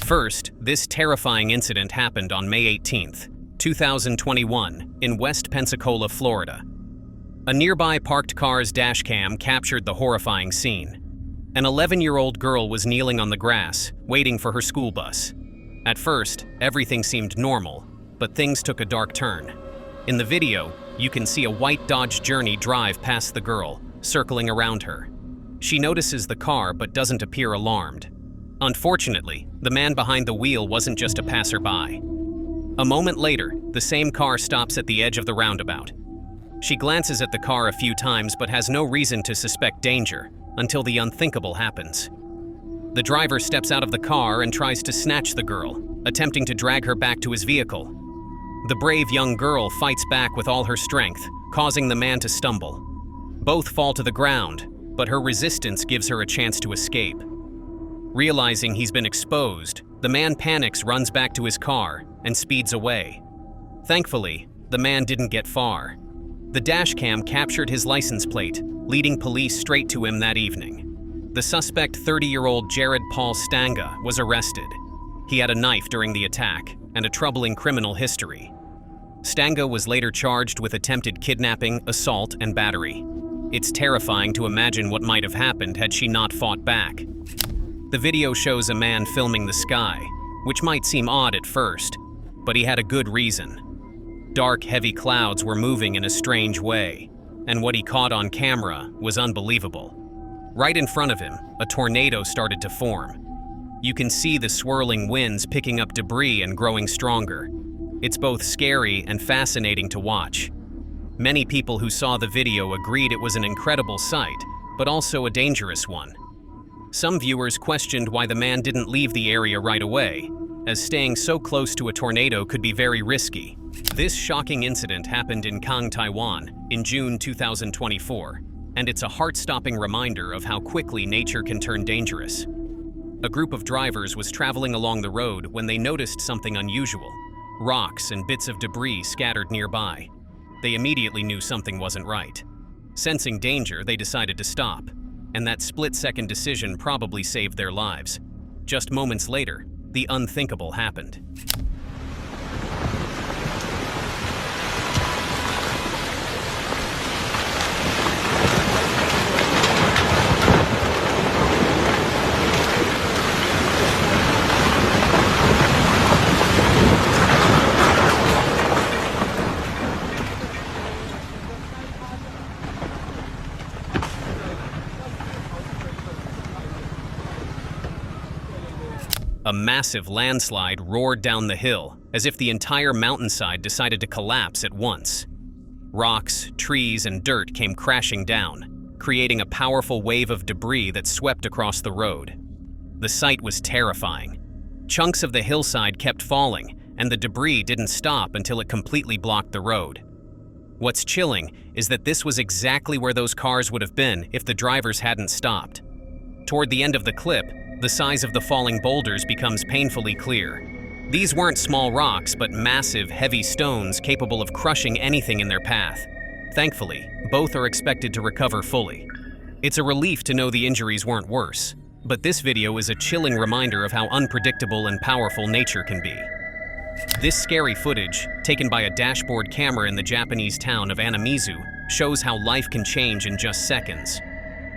First, this terrifying incident happened on May 18th, 2021, in West Pensacola, Florida. A nearby parked car's dashcam captured the horrifying scene. An 11-year-old girl was kneeling on the grass, waiting for her school bus. At first, everything seemed normal, but things took a dark turn. In the video, you can see a white Dodge Journey drive past the girl, circling around her. She notices the car but doesn't appear alarmed. Unfortunately, the man behind the wheel wasn't just a passerby. A moment later, the same car stops at the edge of the roundabout. She glances at the car a few times but has no reason to suspect danger until the unthinkable happens. The driver steps out of the car and tries to snatch the girl, attempting to drag her back to his vehicle. The brave young girl fights back with all her strength, causing the man to stumble. Both fall to the ground, but her resistance gives her a chance to escape. Realizing he's been exposed, the man panics, runs back to his car, and speeds away. Thankfully, the man didn't get far. The dashcam captured his license plate, leading police straight to him that evening. The suspect, 30-year-old Jared Paul Stanga, was arrested. He had a knife during the attack and a troubling criminal history. Stanga was later charged with attempted kidnapping, assault, and battery. It's terrifying to imagine what might have happened had she not fought back. The video shows a man filming the sky, which might seem odd at first, but he had a good reason. Dark, heavy clouds were moving in a strange way, and what he caught on camera was unbelievable. Right in front of him, a tornado started to form. You can see the swirling winds picking up debris and growing stronger. It's both scary and fascinating to watch. Many people who saw the video agreed it was an incredible sight, but also a dangerous one. Some viewers questioned why the man didn't leave the area right away, as staying so close to a tornado could be very risky. This shocking incident happened in Kang, Taiwan, in June 2024, and it's a heart-stopping reminder of how quickly nature can turn dangerous. A group of drivers was traveling along the road when they noticed something unusual: rocks and bits of debris scattered nearby. They immediately knew something wasn't right. Sensing danger, they decided to stop, and that split-second decision probably saved their lives. Just moments later, the unthinkable happened. A massive landslide roared down the hill, as if the entire mountainside decided to collapse at once. Rocks, trees, and dirt came crashing down, creating a powerful wave of debris that swept across the road. The sight was terrifying. Chunks of the hillside kept falling, and the debris didn't stop until it completely blocked the road. What's chilling is that this was exactly where those cars would have been if the drivers hadn't stopped. Toward the end of the clip, the size of the falling boulders becomes painfully clear. These weren't small rocks, but massive, heavy stones capable of crushing anything in their path. Thankfully, both are expected to recover fully. It's a relief to know the injuries weren't worse, but this video is a chilling reminder of how unpredictable and powerful nature can be. This scary footage, taken by a dashboard camera in the Japanese town of Anamizu, shows how life can change in just seconds.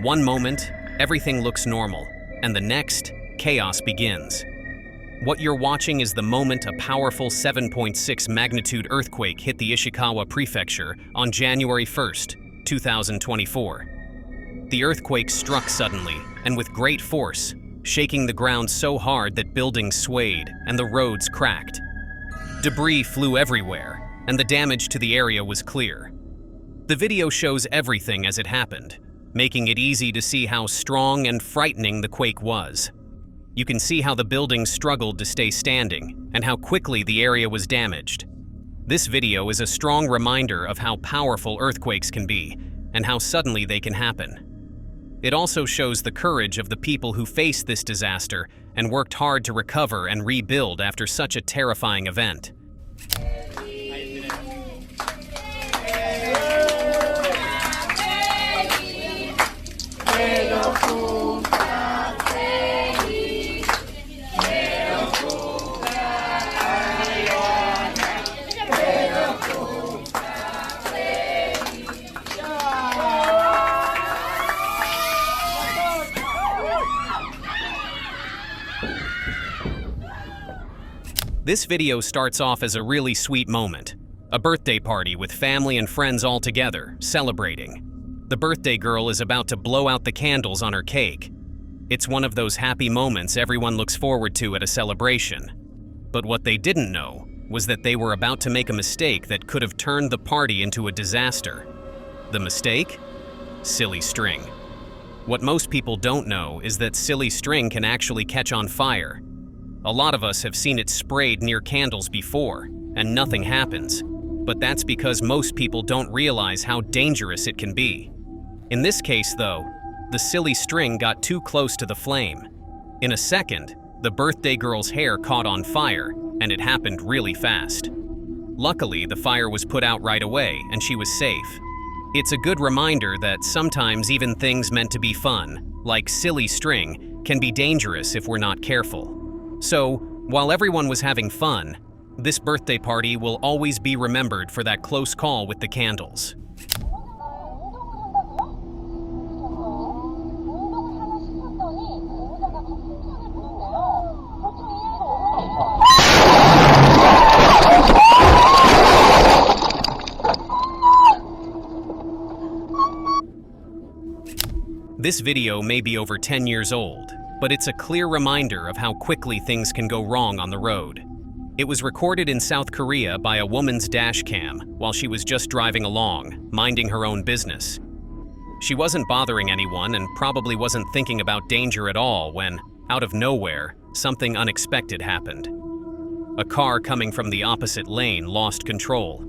One moment, everything looks normal, and the next, chaos begins. What you're watching is the moment a powerful 7.6 magnitude earthquake hit the Ishikawa prefecture on January 1st, 2024. The earthquake struck suddenly and with great force, shaking the ground so hard that buildings swayed and the roads cracked. Debris flew everywhere, and the damage to the area was clear. The video shows everything as it happened, making it easy to see how strong and frightening the quake was. You can see how the buildings struggled to stay standing and how quickly the area was damaged. This video is a strong reminder of how powerful earthquakes can be and how suddenly they can happen. It also shows the courage of the people who faced this disaster and worked hard to recover and rebuild after such a terrifying event. This video starts off as a really sweet moment. A birthday party with family and friends all together, celebrating. The birthday girl is about to blow out the candles on her cake. It's one of those happy moments everyone looks forward to at a celebration. But what they didn't know was that they were about to make a mistake that could have turned the party into a disaster. The mistake? Silly string. What most people don't know is that silly string can actually catch on fire. A lot of us have seen it sprayed near candles before, and nothing happens. But that's because most people don't realize how dangerous it can be. In this case, though, the silly string got too close to the flame. In a second, the birthday girl's hair caught on fire, and it happened really fast. Luckily, the fire was put out right away, and she was safe. It's a good reminder that sometimes even things meant to be fun, like silly string, can be dangerous if we're not careful. So, while everyone was having fun, this birthday party will always be remembered for that close call with the candles. This video may be over 10 years old, but it's a clear reminder of how quickly things can go wrong on the road. It was recorded in South Korea by a woman's dash cam while she was just driving along, minding her own business. She wasn't bothering anyone and probably wasn't thinking about danger at all when, out of nowhere, something unexpected happened. A car coming from the opposite lane lost control.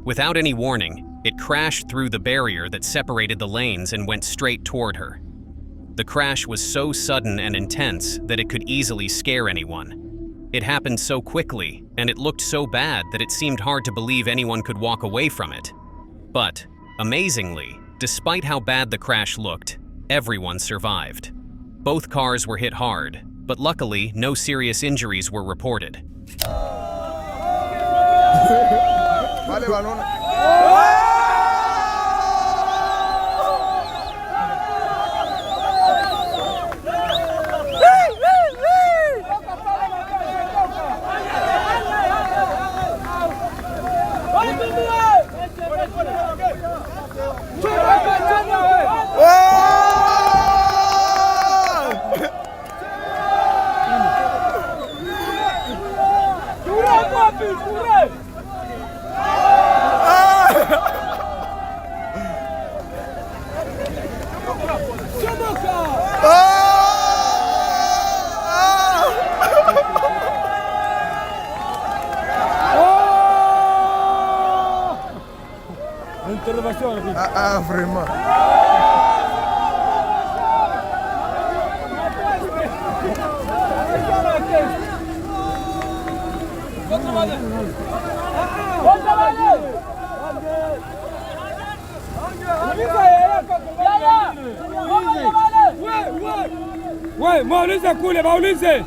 Without any warning, it crashed through the barrier that separated the lanes and went straight toward her. The crash was so sudden and intense that it could easily scare anyone. It happened so quickly, and it looked so bad that it seemed hard to believe anyone could walk away from it. But, amazingly, despite how bad the crash looked, everyone survived. Both cars were hit hard, but luckily, no serious injuries were reported. Vale, balón. Vraiment. Ouais, maulize kule, maulize.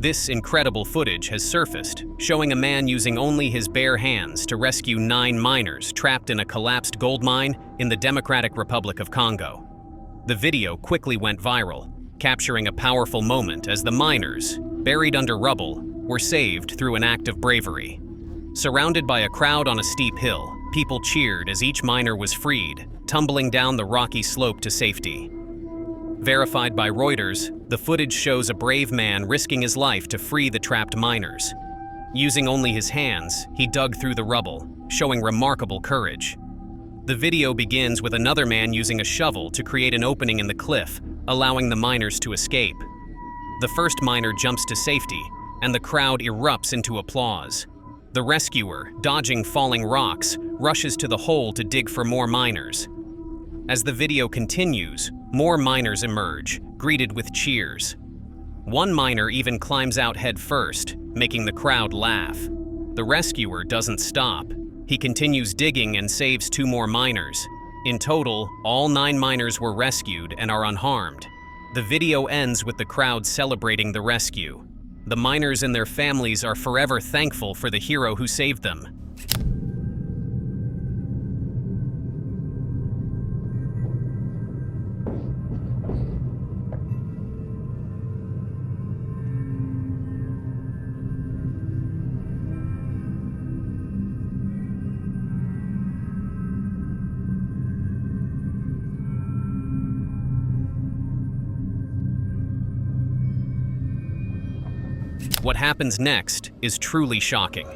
This incredible footage has surfaced, showing a man using only his bare hands to rescue 9 miners trapped in a collapsed gold mine in the Democratic Republic of Congo. The video quickly went viral, capturing a powerful moment as the miners, buried under rubble, were saved through an act of bravery. Surrounded by a crowd on a steep hill, people cheered as each miner was freed, tumbling down the rocky slope to safety. Verified by Reuters, the footage shows a brave man risking his life to free the trapped miners. Using only his hands, he dug through the rubble, showing remarkable courage. The video begins with another man using a shovel to create an opening in the cliff, allowing the miners to escape. The first miner jumps to safety, and the crowd erupts into applause. The rescuer, dodging falling rocks, rushes to the hole to dig for more miners. As the video continues, more miners emerge, greeted with cheers. One miner even climbs out head first, making the crowd laugh. The rescuer doesn't stop. He continues digging and saves 2 more miners. In total, all 9 miners were rescued and are unharmed. The video ends with the crowd celebrating the rescue. The miners and their families are forever thankful for the hero who saved them. What happens next is truly shocking.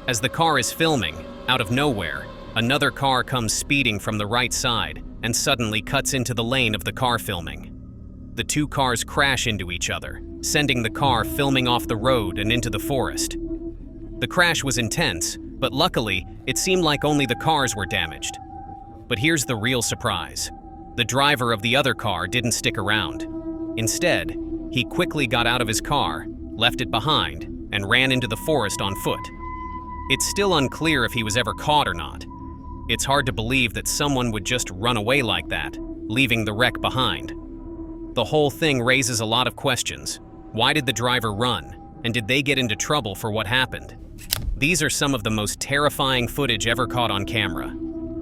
As the car is filming, out of nowhere, another car comes speeding from the right side and suddenly cuts into the lane of the car filming. The two cars crash into each other, sending the car filming off the road and into the forest. The crash was intense, but luckily, it seemed like only the cars were damaged. But here's the real surprise. The driver of the other car didn't stick around. Instead, he quickly got out of his car, left it behind, and ran into the forest on foot. It's still unclear if he was ever caught or not. It's hard to believe that someone would just run away like that, leaving the wreck behind. The whole thing raises a lot of questions. Why did the driver run? And did they get into trouble for what happened? These are some of the most terrifying footage ever caught on camera.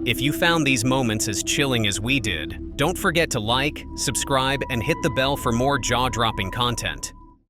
If you found these moments as chilling as we did, don't forget to like, subscribe, and hit the bell for more jaw-dropping content.